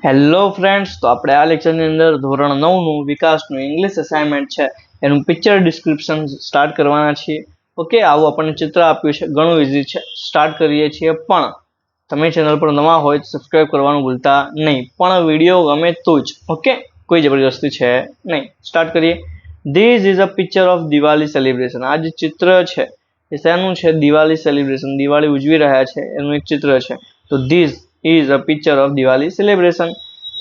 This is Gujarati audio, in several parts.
હેલો ફ્રેન્ડ્સ, તો આપણે આ લેક્ચરની અંદર ધોરણ 9 નું વિકાસનું ઇંગ્લિશ અસાઇનમેન્ટ છે એનું પિક્ચર ડિસ્ક્રિપ્શન સ્ટાર્ટ કરવાના છીએ. ઓકે, આવું આપણને ચિત્ર આપ્યું છે, ઘણું ઇઝી છે. સ્ટાર્ટ કરીએ છીએ, પણ તમે ચેનલ પર નવા હોય તો સબસ્ક્રાઇબ કરવાનું ભૂલતા નહીં. પણ વિડીયો ગમે તો જ, ઓકે, કોઈ જબરદસ્તી છે નહીં. સ્ટાર્ટ કરીએ. This is a picture of Diwali celebration. આ જે ચિત્ર છે એ શેનું છે? દિવાળી સેલિબ્રેશન, દિવાળી ઉજવી રહ્યા છે એનું એક ચિત્ર છે. તો this is a picture of Diwali celebration.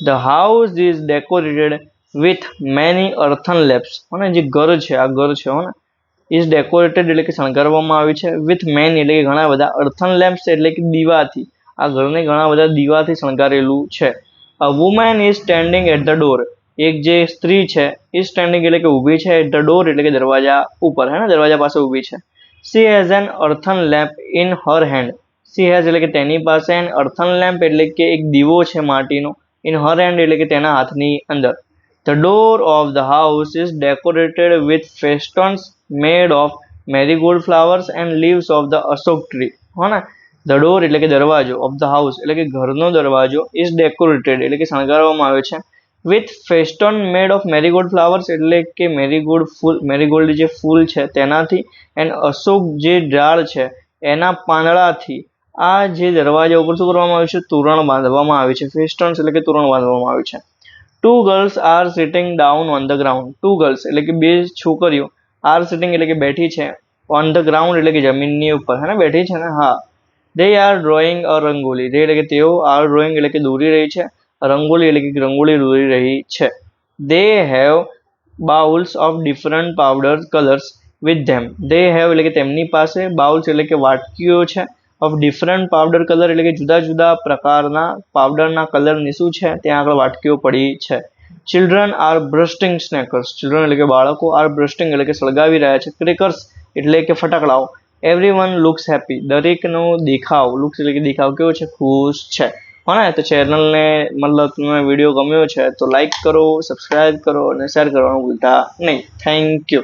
The house is decorated with many earthen lamps. અને જે ઘર છે, આ ઘર છે હો ને, is decorated એટલે કે શણગારવામાં આવ્યું છે, with many એટલે કે ઘણા બધા, earthen lamps એટલે કે દીવાથી, આ ઘરને ઘણા બધા દીવાથી શણગારેલું છે. A woman is standing at the door. એક જે સ્ત્રી છે is standing એટલે કે ઊભી છે, at the door એટલે કે દરવાજા ઉપર, હે ને, દરવાજા પાસે ઊભી છે. She has an earthen lamp in her hand. She has એટલે કે તેની પાસે, an earthen lamp એટલે કે એક દીવો છે માટીનો, in her hand એટલે કે તેના હાથની અંદર. The door of the house is decorated with festoons made of marigold flowers and leaves of the ashok tree. હો ને, the door એટલે કે દરવાજો, of the house એટલે કે ઘરનો દરવાજો, is decorated એટલે કે શણગારવામાં આવ્યો છે, with festoon made of marigold flowers એટલે કે મેરીગોલ્ડ જે ફૂલ છે તેનાથી, and અશોક જે ઝાડ છે એના પાંદડાથી આ જે દરવાજા ઉપર શું કરવામાં આવ્યું છે? તોરણ બાંધવામાં આવ્યું છે. ફેસ્ટન્સ એટલે કે તોરણ બાંધવામાં આવ્યું છે. Two girls are sitting down on the ground. Two girls એટલે કે બે છોકરીઓ, આર સિટિંગ એટલે કે બેઠી છે, ઓન ધ ગ્રાઉન્ડ એટલે કે જમીનની ઉપર, હે ને, બેઠી છે ને, હા. They are drawing a rangoli. They એટલે કે તેઓ, આર ડ્રોઈંગ એટલે કે દોરી રહી છે, રંગોલી એટલે કે રંગોલી દોરી રહી છે. They have bowls of different powder colours with them. They have એટલે કે તેમની પાસે, બાઉલ્સ એટલે કે વાટકીઓ છે, ઓફ ડિફરન્ટ પાવડર કલર એટલે કે જુદા જુદા પ્રકારના પાવડરના કલરની શું છે? ત્યાં આગળ વાટકીઓ પડી છે. Children are bursting snackers. Children એટલે કે બાળકો, આર બ્રસ્ટિંગ એટલે કે સળગાવી રહ્યા છે, ક્રેકર્સ એટલે કે ફટાકડાઓ. Everyone looks happy. દરેકનો દેખાવ, લુક્સ એટલે કે દેખાવ કેવો છે? ખુશ છે. હા, તો ચેનલને મતલબ તમને વિડીયો ગમ્યો છે તો લાઈક કરો, સબસ્ક્રાઇબ કરો અને શેર કરવાનું ભૂલતા નહીં. Thank you.